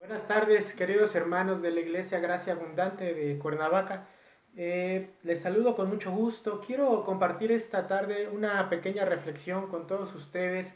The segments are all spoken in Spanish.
Buenas tardes, queridos hermanos de la Iglesia Gracia Abundante de Cuernavaca. Les saludo con mucho gusto. Quiero compartir esta tarde una pequeña reflexión con todos ustedes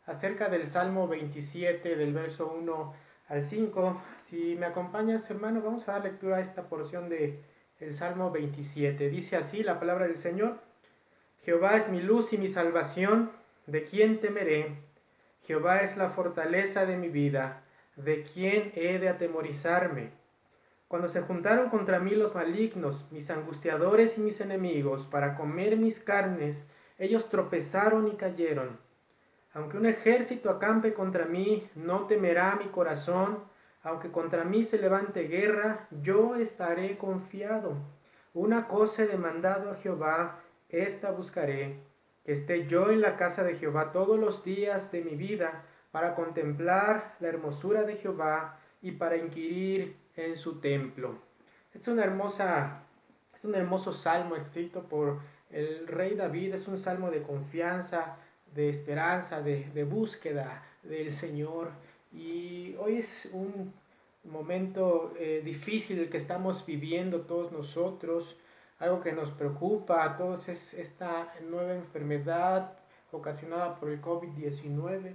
acerca del Salmo 27, del verso 1 al 5. Si me acompañas, hermano, vamos a dar lectura a esta porción de el Salmo 27. Dice así la palabra del Señor: Jehová es mi luz y mi salvación, ¿de quién temeré? Jehová es la fortaleza de mi vida, ¿de quién he de atemorizarme? Cuando se juntaron contra mí los malignos, mis angustiadores y mis enemigos, para comer mis carnes, ellos tropezaron y cayeron. Aunque un ejército acampe contra mí, no temerá mi corazón. Aunque contra mí se levante guerra, yo estaré confiado. Una cosa he demandado a Jehová, esta buscaré, que esté yo en la casa de Jehová todos los días de mi vida, para contemplar la hermosura de Jehová y para inquirir en su templo. Es una hermosa, es un hermoso salmo escrito por el rey David. Es un salmo de confianza, de esperanza, de búsqueda del Señor. Y hoy es un momento difícil el que estamos viviendo todos nosotros, algo que nos preocupa a todos es esta nueva enfermedad ocasionada por el COVID-19.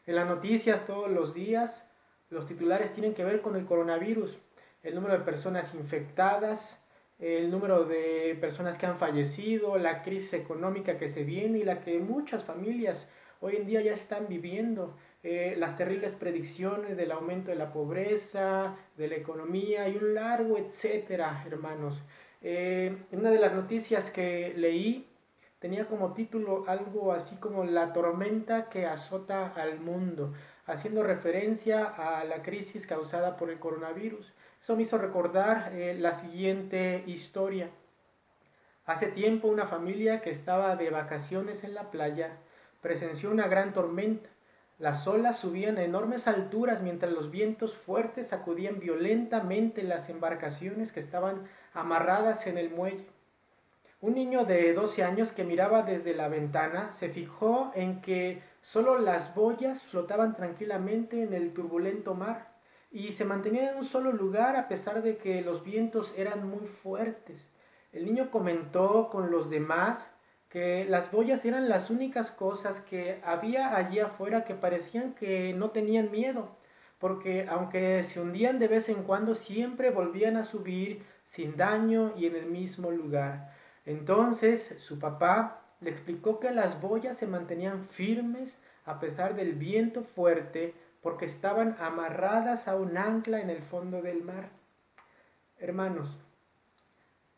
En las noticias todos los días los titulares tienen que ver con el coronavirus, el número de personas infectadas, el número de personas que han fallecido, la crisis económica que se viene y la que muchas familias hoy en día ya están viviendo, las terribles predicciones del aumento de la pobreza, de la economía y un largo etcétera, hermanos. Una de las noticias que leí tenía como título algo así como La tormenta que azota al mundo, haciendo referencia a la crisis causada por el coronavirus. Eso me hizo recordar la siguiente historia. Hace tiempo una familia que estaba de vacaciones en la playa presenció una gran tormenta. Las olas subían a enormes alturas mientras los vientos fuertes sacudían violentamente las embarcaciones que estaban amarradas en el muelle. Un niño de 12 años que miraba desde la ventana se fijó en que solo las boyas flotaban tranquilamente en el turbulento mar y se mantenían en un solo lugar a pesar de que los vientos eran muy fuertes. El niño comentó con los demás que las boyas eran las únicas cosas que había allí afuera que parecían que no tenían miedo, porque aunque se hundían de vez en cuando, siempre volvían a subir sin daño y en el mismo lugar. Entonces su papá le explicó que las boyas se mantenían firmes a pesar del viento fuerte porque estaban amarradas a un ancla en el fondo del mar. Hermanos,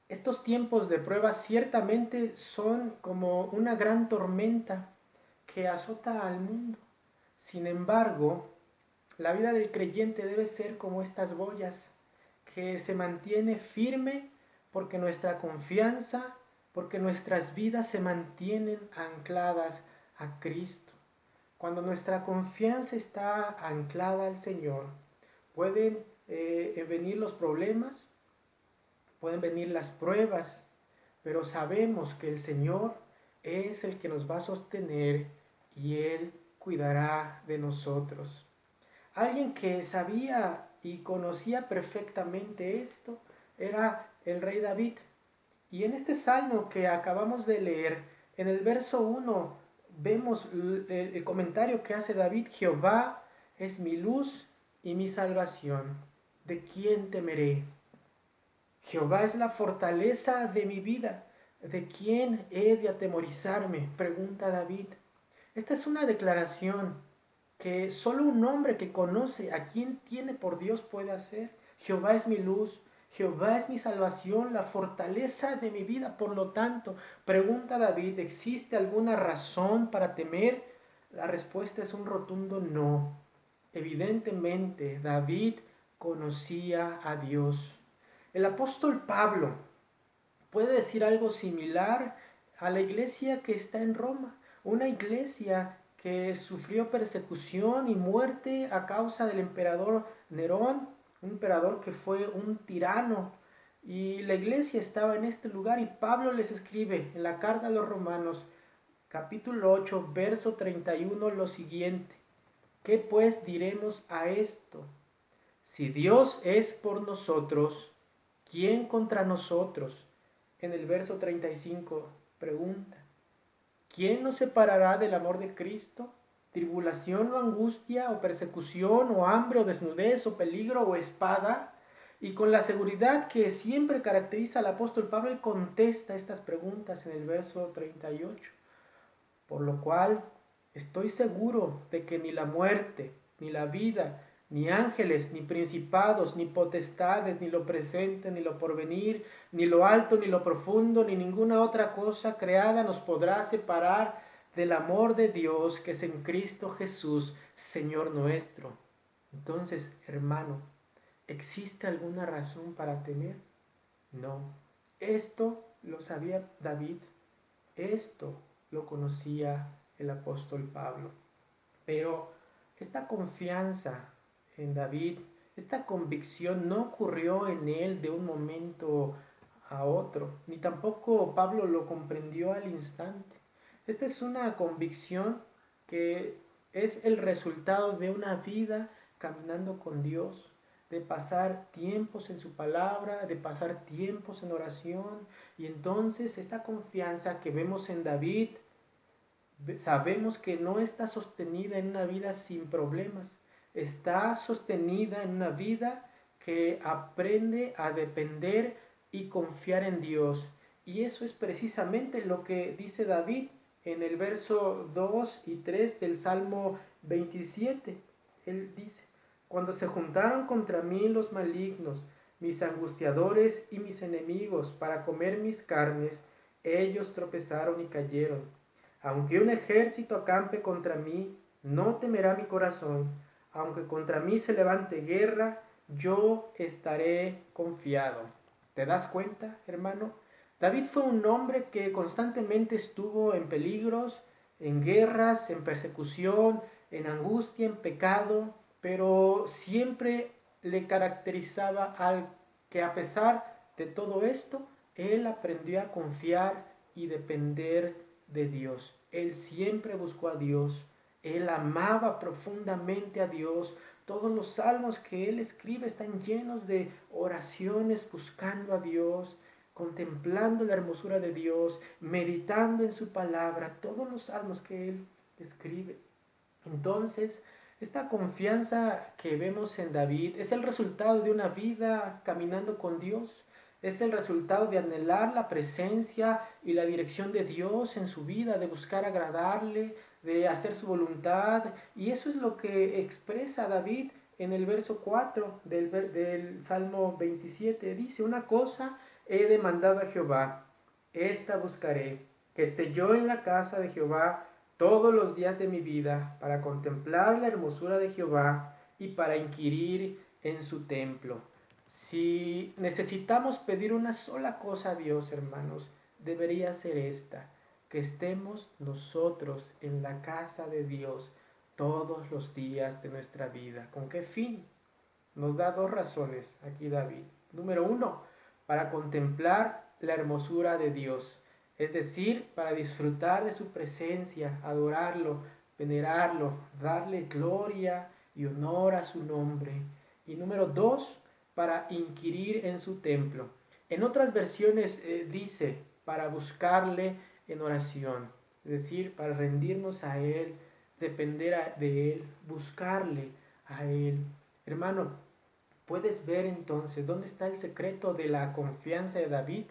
estos tiempos de prueba ciertamente son como una gran tormenta que azota al mundo. Sin embargo, la vida del creyente debe ser como estas boyas, que se mantiene firme porque nuestra confianza, porque nuestras vidas se mantienen ancladas a Cristo. Cuando nuestra confianza está anclada al Señor, pueden venir los problemas, pueden venir las pruebas, pero sabemos que el Señor es el que nos va a sostener y Él cuidará de nosotros. Alguien que sabía y conocía perfectamente esto era el rey David. Y en este salmo que acabamos de leer, en el verso 1, vemos el comentario que hace David: Jehová es mi luz y mi salvación, ¿de quién temeré? Jehová es la fortaleza de mi vida, ¿de quién he de atemorizarme? Pregunta David. Esta es una declaración que solo un hombre que conoce a quien tiene por Dios puede hacer. Jehová es mi luz, Jehová es mi salvación, la fortaleza de mi vida. Por lo tanto, pregunta David, ¿existe alguna razón para temer? La respuesta es un rotundo no. Evidentemente, David conocía a Dios. El apóstol Pablo puede decir algo similar a la iglesia que está en Roma, una iglesia que sufrió persecución y muerte a causa del emperador Nerón, un emperador que fue un tirano. Y la iglesia estaba en este lugar y Pablo les escribe en la carta a los Romanos, capítulo 8, verso 31, lo siguiente: ¿qué pues diremos a esto? Si Dios es por nosotros, ¿quién contra nosotros? En el verso 35 pregunta, ¿quién nos separará del amor de Cristo? ¿Tribulación o angustia o persecución o hambre o desnudez o peligro o espada? Y con la seguridad que siempre caracteriza al apóstol Pablo, él contesta estas preguntas en el verso 38. Por lo cual estoy seguro de que ni la muerte, ni la vida, ni ángeles, ni principados, ni potestades, ni lo presente, ni lo porvenir, ni lo alto, ni lo profundo, ni ninguna otra cosa creada nos podrá separar del amor de Dios que es en Cristo Jesús, Señor nuestro. Entonces, hermano, ¿existe alguna razón para temer? No. Esto lo sabía David, esto lo conocía el apóstol Pablo. Pero esta confianza en David, esta convicción no ocurrió en él de un momento a otro, ni tampoco Pablo lo comprendió al instante. Esta es una convicción que es el resultado de una vida caminando con Dios, de pasar tiempos en su palabra, de pasar tiempos en oración, y entonces esta confianza que vemos en David, sabemos que no está sostenida en una vida sin problemas, está sostenida en una vida que aprende a depender y confiar en Dios. Y eso es precisamente lo que dice David en el verso 2 y 3 del Salmo 27. Él dice, cuando se juntaron contra mí los malignos, mis angustiadores y mis enemigos, para comer mis carnes, ellos tropezaron y cayeron. Aunque un ejército acampe contra mí, no temerá mi corazón. Aunque contra mí se levante guerra, yo estaré confiado. ¿Te das cuenta, hermano? David fue un hombre que constantemente estuvo en peligros, en guerras, en persecución, en angustia, en pecado, pero siempre le caracterizaba al que a pesar de todo esto, él aprendió a confiar y depender de Dios. Él siempre buscó a Dios, él amaba profundamente a Dios. Todos los salmos que él escribe están llenos de oraciones buscando a Dios, contemplando la hermosura de Dios, meditando en su palabra, todos los salmos que él escribe. Entonces, esta confianza que vemos en David es el resultado de una vida caminando con Dios, es el resultado de anhelar la presencia y la dirección de Dios en su vida, de buscar agradarle, de hacer su voluntad. Y eso es lo que expresa David en el verso 4 del Salmo 27. Dice, una cosa he demandado a Jehová, esta buscaré, que esté yo en la casa de Jehová todos los días de mi vida, para contemplar la hermosura de Jehová y para inquirir en su templo. Si necesitamos pedir una sola cosa a Dios, hermanos, debería ser esta, que estemos nosotros en la casa de Dios todos los días de nuestra vida. ¿Con qué fin? Nos da dos razones aquí David. Número uno, para contemplar la hermosura de Dios, es decir, para disfrutar de su presencia, adorarlo, venerarlo, darle gloria y honor a su nombre. Y número dos, para inquirir en su templo. En otras versiones dice, para buscarle en oración, es decir, para rendirnos a Él, depender de Él, buscarle a Él. Hermano, ¿puedes ver entonces dónde está el secreto de la confianza de David?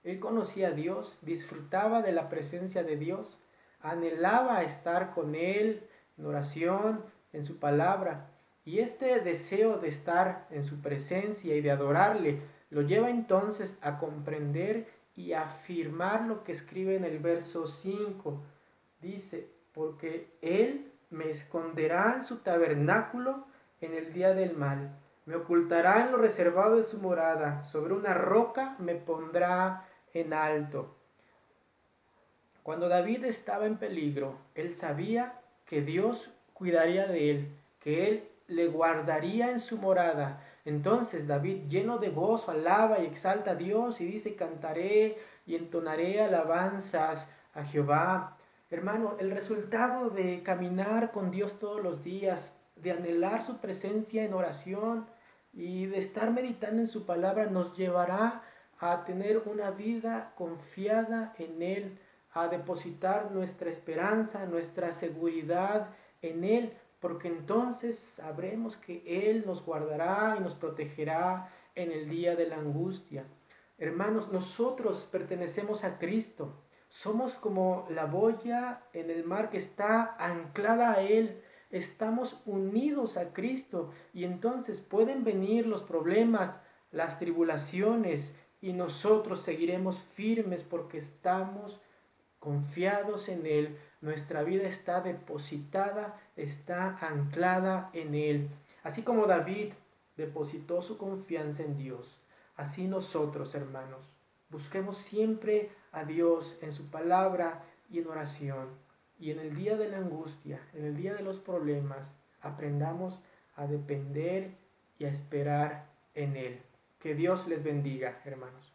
Él conocía a Dios, disfrutaba de la presencia de Dios, anhelaba estar con Él en oración, en su palabra. Y este deseo de estar en su presencia y de adorarle lo lleva entonces a comprender y a afirmar lo que escribe en el verso 5. Dice, porque Él me esconderá en su tabernáculo en el día del mal, me ocultará en lo reservado de su morada, sobre una roca me pondrá en alto. Cuando David estaba en peligro, él sabía que Dios cuidaría de él, que él le guardaría en su morada. Entonces David, lleno de gozo, alaba y exalta a Dios y dice, cantaré y entonaré alabanzas a Jehová. Hermano, el resultado de caminar con Dios todos los días, de anhelar su presencia en oración, y de estar meditando en su palabra nos llevará a tener una vida confiada en Él, a depositar nuestra esperanza, nuestra seguridad en Él, porque entonces sabremos que Él nos guardará y nos protegerá en el día de la angustia. Hermanos, nosotros pertenecemos a Cristo. Somos como la boya en el mar que está anclada a Él. Estamos unidos a Cristo y entonces pueden venir los problemas, las tribulaciones y nosotros seguiremos firmes porque estamos confiados en Él. Nuestra vida está depositada, está anclada en Él. Así como David depositó su confianza en Dios, así nosotros, hermanos, busquemos siempre a Dios en su palabra y en oración. Y en el día de la angustia, en el día de los problemas, aprendamos a depender y a esperar en Él. Que Dios les bendiga, hermanos.